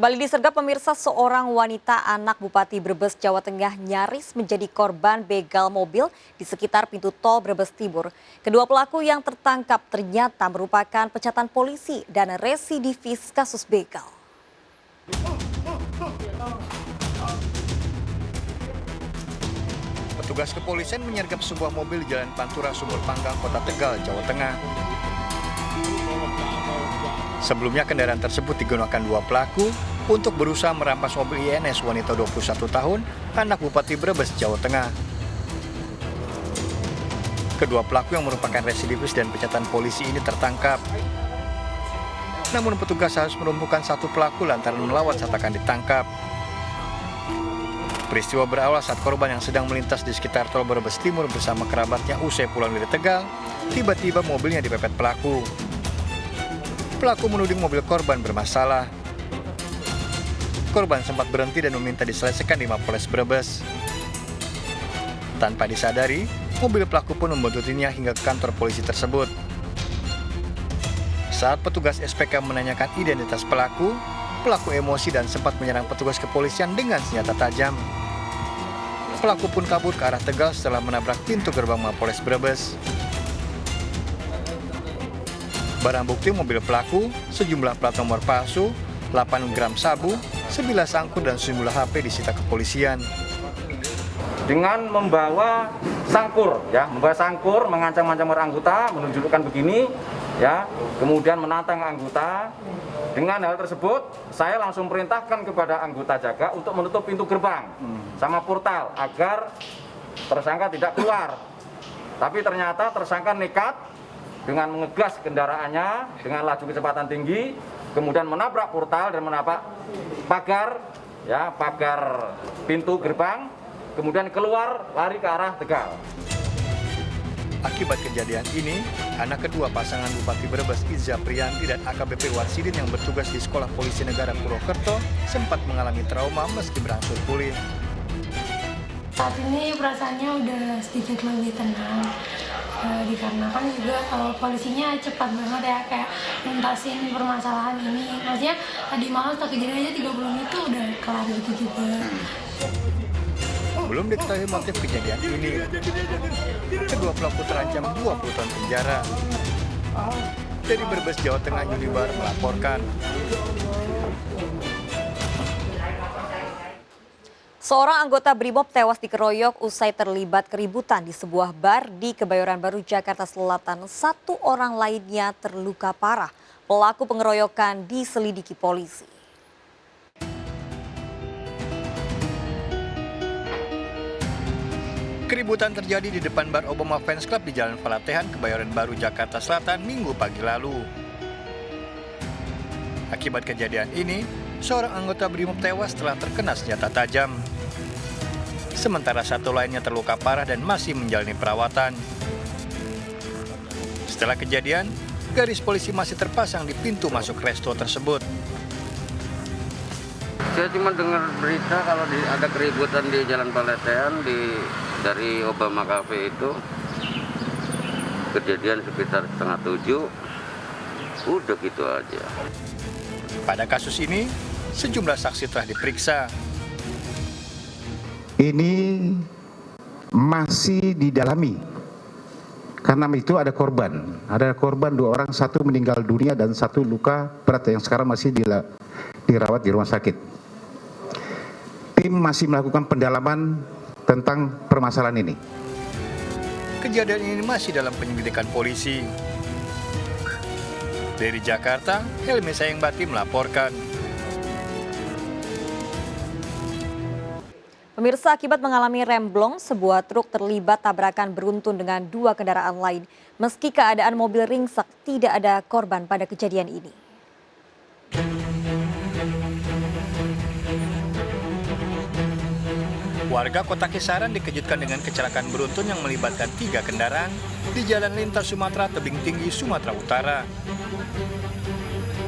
Kembali disergap pemirsa, seorang wanita anak Bupati Brebes, Jawa Tengah nyaris menjadi korban begal mobil di sekitar pintu tol Brebes Timur. Kedua pelaku yang tertangkap ternyata merupakan pecatan polisi dan residivis kasus begal. Petugas kepolisian menyergap sebuah mobil di Jalan Pantura, Sumur Panggang, Kota Tegal, Jawa Tengah. Sebelumnya kendaraan tersebut digunakan dua pelaku untuk berusaha merampas mobil INS wanita 21 tahun, anak Bupati Brebes, Jawa Tengah. Kedua pelaku yang merupakan residivis dan pecatan polisi ini tertangkap. Namun petugas harus melumpuhkan satu pelaku lantaran melawan saat akan ditangkap. Peristiwa berawal saat korban yang sedang melintas di sekitar tol Brebes Timur bersama kerabatnya usai pulang dari Tegal, tiba-tiba mobilnya dipepet pelaku. Pelaku menuding mobil korban bermasalah. Korban sempat berhenti dan meminta diselesaikan di Mapolres Brebes. Tanpa disadari, mobil pelaku pun membuntutinya hingga ke kantor polisi tersebut. Saat petugas SPK menanyakan identitas pelaku emosi dan sempat menyerang petugas kepolisian dengan senjata tajam. Pelaku pun kabur ke arah Tegal setelah menabrak pintu gerbang Mapolres Brebes. Barang bukti mobil pelaku, sejumlah plat nomor palsu, 8 gram sabu, 11 angkut dan sejumlah HP disita kepolisian. Dengan membawa sangkur, mengancam-ancam anggota, menunjukkan begini, ya, kemudian menantang anggota. Dengan hal tersebut, saya langsung perintahkan kepada anggota jaga untuk menutup pintu gerbang sama portal agar tersangka tidak keluar. Tapi ternyata tersangka nekat dengan mengegas kendaraannya dengan laju kecepatan tinggi, kemudian menabrak portal dan menabrak pagar pintu gerbang, kemudian keluar lari ke arah Tegal. Akibat kejadian ini, anak kedua pasangan Bupati Brebes Iza Priyanti dan AKBP Warsidin yang bertugas di Sekolah Polisi Negara Purwokerto sempat mengalami trauma meski berangsur pulih. Saat ini perasaannya udah sedikit lebih tenang, dikarenakan juga kalau polisinya cepat banget ya, kayak nuntasin permasalahan ini. Maksudnya tadi malam setelah kejadian aja 30 menit itu udah kelar gitu juga. Belum diketahui motif kejadian ini. Kedua pelaku terancam 20 tahun penjara. Dari Brebes, Jawa Tengah, Yulibar melaporkan. Seorang anggota Brimob tewas dikeroyok usai terlibat keributan di sebuah bar di Kebayoran Baru, Jakarta Selatan. Satu orang lainnya terluka parah. Pelaku pengeroyokan diselidiki polisi. Keributan terjadi di depan bar Obama Fans Club di Jalan Palatehan, Kebayoran Baru, Jakarta Selatan, Minggu pagi lalu. Akibat kejadian ini, seorang anggota Brimob tewas setelah terkena senjata tajam. Sementara satu lainnya terluka parah dan masih menjalani perawatan. Setelah kejadian, garis polisi masih terpasang di pintu masuk resto tersebut. Saya cuma dengar berita kalau ada keributan di Jalan Palatehan dari Obama Cafe itu. Kejadian sekitar 6:30, udah gitu aja. Pada kasus ini, sejumlah saksi telah diperiksa. Ini masih didalami. Karena itu ada korban. Ada korban 2 orang, 1 meninggal dunia dan 1 luka berat yang sekarang masih dirawat di rumah sakit. Tim masih melakukan pendalaman tentang permasalahan ini. Kejadian ini masih dalam penyelidikan polisi. Dari Jakarta, Helmi Sayengbati melaporkan. Pemirsa, akibat mengalami remblong, sebuah truk terlibat tabrakan beruntun dengan 2 kendaraan lain. Meski keadaan mobil ringsek, tidak ada korban pada kejadian ini. Warga Kota Kisaran dikejutkan dengan kecelakaan beruntun yang melibatkan 3 kendaraan di Jalan Lintas Sumatera Tebing Tinggi, Sumatera Utara.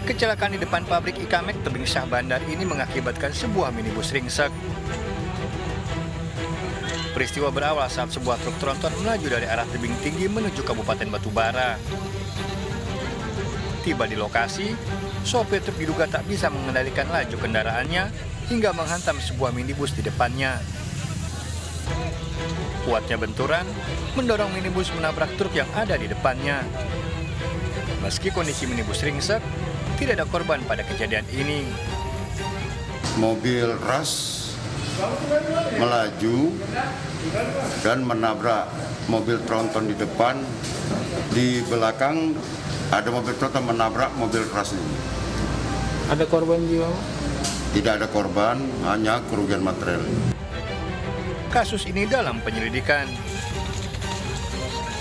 Kecelakaan di depan pabrik Ikamek Tebing Syah Bandar ini mengakibatkan sebuah minibus ringsek. Peristiwa berawal saat sebuah truk tronton melaju dari arah tebing tinggi menuju Kabupaten Batubara. Tiba di lokasi, Sopir truk diduga tak bisa mengendalikan laju kendaraannya hingga menghantam sebuah minibus di depannya. Kuatnya benturan mendorong minibus menabrak truk yang ada di depannya. Meski kondisi minibus ringsek, tidak ada korban pada kejadian ini. Mobil ras melaju dan menabrak mobil tronton di depan. Di belakang ada mobil tronton menabrak mobil ras ini. Ada korban jiwa? Tidak ada korban, hanya kerugian material. Kasus ini dalam penyelidikan.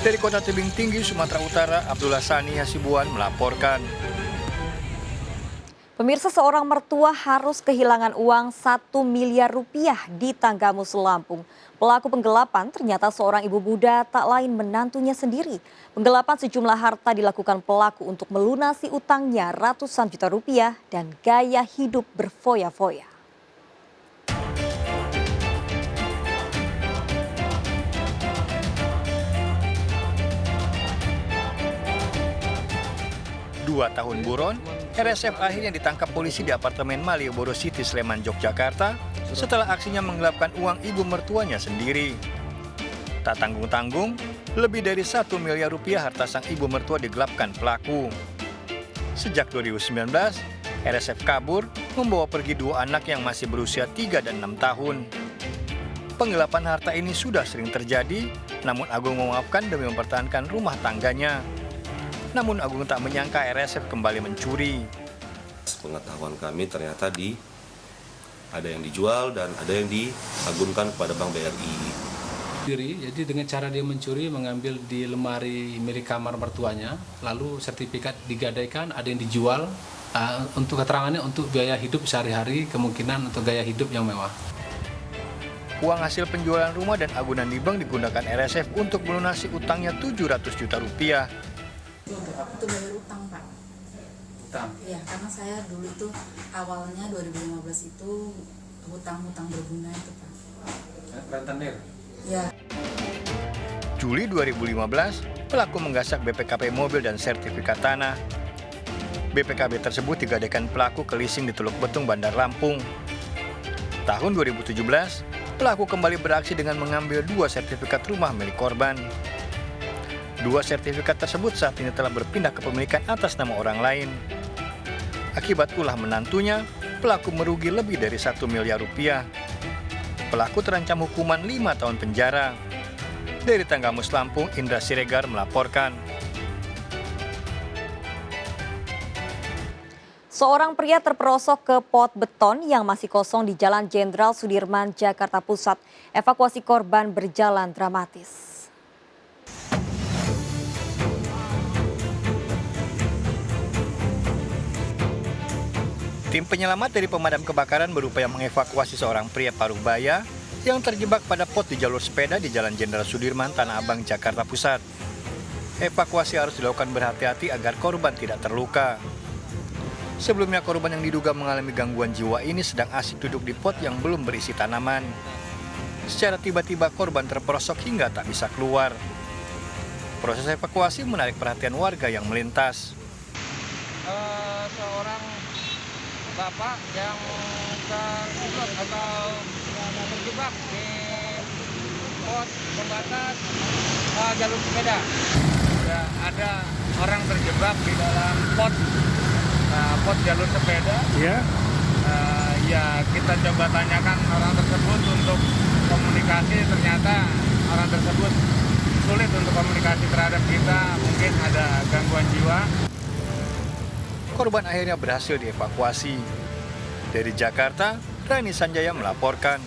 Dari Kota Tebing Tinggi, Sumatera Utara, Abdullah Sani Hasibuan melaporkan. Pemirsa, seorang mertua harus kehilangan uang 1 miliar rupiah di Tanggamus, Lampung. Pelaku penggelapan ternyata seorang ibu muda, tak lain menantunya sendiri. Penggelapan sejumlah harta dilakukan pelaku untuk melunasi utangnya ratusan juta rupiah dan gaya hidup berfoya-foya. Dua tahun buron, RSF akhirnya ditangkap polisi di apartemen Malioboro City, Sleman, Yogyakarta setelah aksinya menggelapkan uang ibu mertuanya sendiri. Tak tanggung-tanggung, lebih dari 1 miliar rupiah harta sang ibu mertua digelapkan pelaku. Sejak 2019, RSF kabur membawa pergi dua anak yang masih berusia 3 dan 6 tahun. Penggelapan harta ini sudah sering terjadi, namun Agung memaafkan demi mempertahankan rumah tangganya. Namun Agung tak menyangka RSF kembali mencuri. Pengetahuan kami ternyata ada yang dijual dan ada yang diagunkan kepada Bank BRI. Jadi dengan cara dia mencuri, mengambil di lemari milik kamar mertuanya, lalu sertifikat digadaikan, ada yang dijual, untuk keterangannya untuk biaya hidup sehari-hari, kemungkinan untuk gaya hidup yang mewah. Uang hasil penjualan rumah dan agunan di bank digunakan RSF untuk melunasi utangnya 700 juta rupiah. Untuk bayar utang, Pak. Utang? Iya, karena saya dulu itu awalnya 2015 itu hutang-hutang berbunga itu, Pak. Rentenir? Ya. Juli 2015, pelaku menggasak BPKB mobil dan sertifikat tanah. BPKB tersebut digadaikan pelaku ke leasing di Teluk Betung, Bandar Lampung. Tahun 2017, pelaku kembali beraksi dengan mengambil 2 sertifikat rumah milik korban. 2 sertifikat tersebut saat ini telah berpindah kepemilikan atas nama orang lain. Akibat ulah menantunya, pelaku merugi lebih dari 1 miliar rupiah. Pelaku terancam hukuman 5 tahun penjara. Dari Tanggamus, Lampung, Indra Siregar melaporkan. Seorang pria terperosok ke pot beton yang masih kosong di Jalan Jenderal Sudirman, Jakarta Pusat. Evakuasi korban berjalan dramatis. Tim penyelamat dari pemadam kebakaran berupaya mengevakuasi seorang pria paruh baya yang terjebak pada pot di jalur sepeda di Jalan Jenderal Sudirman, Tanah Abang, Jakarta Pusat. Evakuasi harus dilakukan berhati-hati agar korban tidak terluka. Sebelumnya korban yang diduga mengalami gangguan jiwa ini sedang asik duduk di pot yang belum berisi tanaman. Secara tiba-tiba korban terperosok hingga tak bisa keluar. Proses evakuasi menarik perhatian warga yang melintas. Seorang bapak yang terjebak di pos pembatas jalur sepeda. Ya, ada orang terjebak di dalam pot jalur sepeda. Ya. Ya, kita coba tanyakan orang tersebut untuk komunikasi. Ternyata orang tersebut sulit untuk komunikasi terhadap kita. Mungkin ada gangguan jiwa. Korban akhirnya berhasil dievakuasi. Dari Jakarta, Rani Sanjaya melaporkan.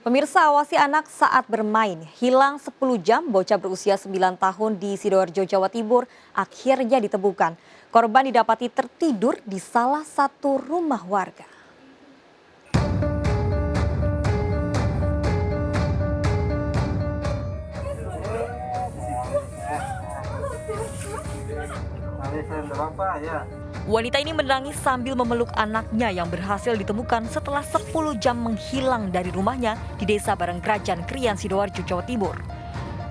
Pemirsa, awasi anak saat bermain. Hilang 10 jam, bocah berusia 9 tahun di Sidoarjo, Jawa Timur akhirnya ditemukan. Korban didapati tertidur di salah satu rumah warga. Wanita ini menangis sambil memeluk anaknya yang berhasil ditemukan setelah 10 jam menghilang dari rumahnya di Desa Barengkrajan, Krian, Sidoarjo, Jawa Timur.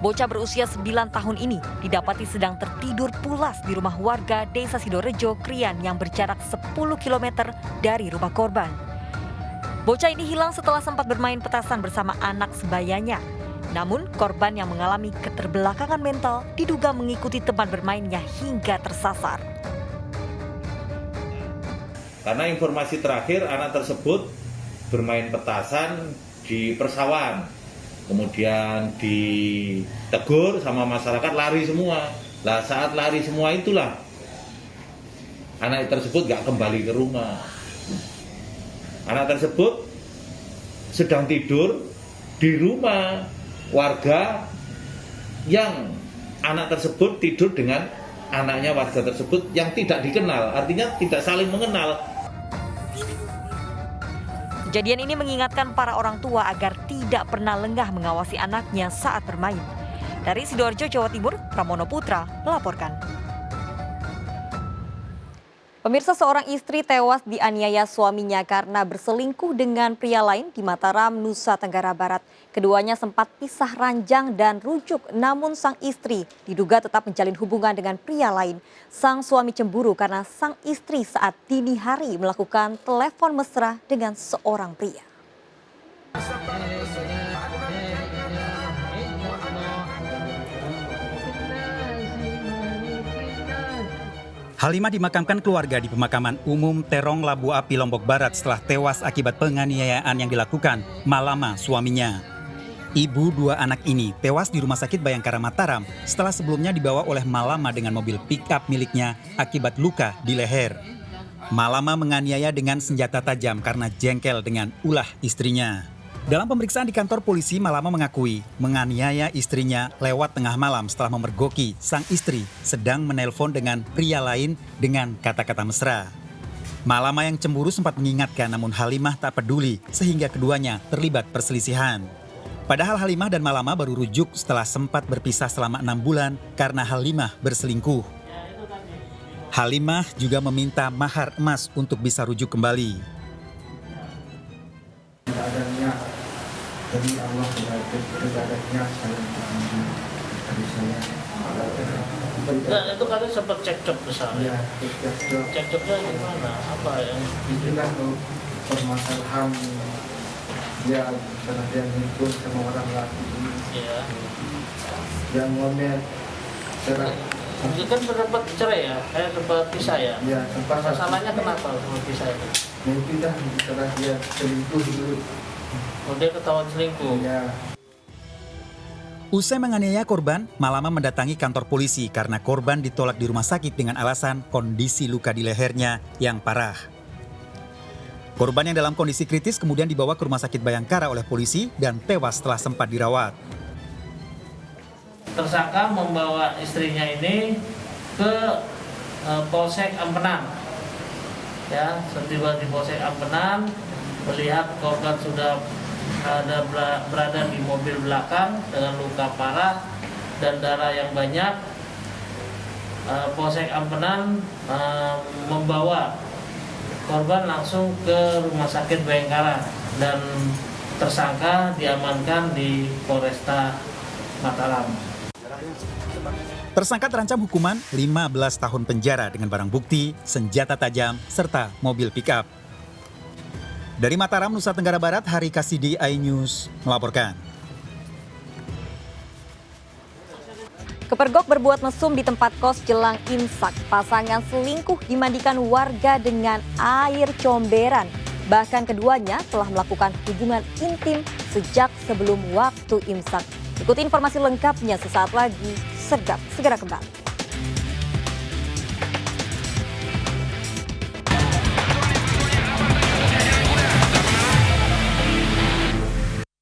Bocah berusia 9 tahun ini didapati sedang tertidur pulas di rumah warga Desa Sidorejo, Krian yang berjarak 10 km dari rumah korban. Bocah ini hilang setelah sempat bermain petasan bersama anak sebayanya. Namun korban yang mengalami keterbelakangan mental diduga mengikuti teman bermainnya hingga tersasar. Karena informasi terakhir anak tersebut bermain petasan di persawahan. Kemudian ditegur sama masyarakat, lari semua. Lah saat lari semua itulah anak tersebut gak kembali ke rumah. Anak tersebut sedang tidur di rumah warga yang anak tersebut tidur dengan anaknya warga tersebut yang tidak dikenal, artinya tidak saling mengenal. Kejadian ini mengingatkan para orang tua agar tidak pernah lengah mengawasi anaknya saat bermain. Dari Sidoarjo, Jawa Timur, Pramono Putra melaporkan. Pemirsa, seorang istri tewas dianiaya suaminya karena berselingkuh dengan pria lain di Mataram, Nusa Tenggara Barat. Keduanya sempat pisah ranjang dan rujuk, namun sang istri diduga tetap menjalin hubungan dengan pria lain. Sang suami cemburu karena sang istri saat dini hari melakukan telepon mesra dengan seorang pria. Halimah dimakamkan keluarga di pemakaman umum Terong Labu Api, Lombok Barat setelah tewas akibat penganiayaan yang dilakukan Malama, suaminya. Ibu dua anak ini tewas di Rumah Sakit Bayangkara Mataram setelah sebelumnya dibawa oleh Malama dengan mobil pick-up miliknya akibat luka di leher. Malama menganiaya dengan senjata tajam karena jengkel dengan ulah istrinya. Dalam pemeriksaan di kantor polisi, Malama mengakui menganiaya istrinya lewat tengah malam setelah memergoki sang istri sedang menelpon dengan pria lain dengan kata-kata mesra. Malama yang cemburu sempat mengingatkan, namun Halimah tak peduli sehingga keduanya terlibat perselisihan. Padahal Halimah dan Malama baru rujuk setelah sempat berpisah selama 6 bulan karena Halimah berselingkuh. Halimah juga meminta mahar emas untuk bisa rujuk kembali. Jadi Allah beribadatnya saya dari saya. Nah, itu kan sempat cekcok misalnya. Ya, cekcoknya gimana? Apa yang? Itu kan permasalahan ya karena dia nikah sama orang laki ini. Ya. Yang ngomel cerai. Itu kan berdapat cerai ya? Kayak sempat pisah ya? Ya, sempat. Masalahnya kenapa sempat pisah itu? Ya itu dah karena dia selingkuh dulu. Oh, dia ketahuan selingkuh. Ya. Usai menganiaya korban, Malama mendatangi kantor polisi karena korban ditolak di rumah sakit dengan alasan kondisi luka di lehernya yang parah. Korban yang dalam kondisi kritis kemudian dibawa ke Rumah Sakit Bayangkara oleh polisi dan tewas setelah sempat dirawat. Tersangka membawa istrinya ini ke Polsek Ampenan. Ya, setiba di Polsek Ampenan melihat korban sudah berada di mobil belakang dengan luka parah dan darah yang banyak. Polsek Ampenan membawa korban langsung ke Rumah Sakit Bayangkara dan tersangka diamankan di Polresta Mataram. Tersangka terancam hukuman 15 tahun penjara dengan barang bukti, senjata tajam, serta mobil pick-up. Dari Mataram, Nusa Tenggara Barat, Hari Kasidi, iNews melaporkan. Kepergok berbuat mesum di tempat kos jelang imsak. Pasangan selingkuh dimandikan warga dengan air comberan. Bahkan keduanya telah melakukan hubungan intim sejak sebelum waktu imsak. Ikuti informasi lengkapnya sesaat lagi. Segera kembali.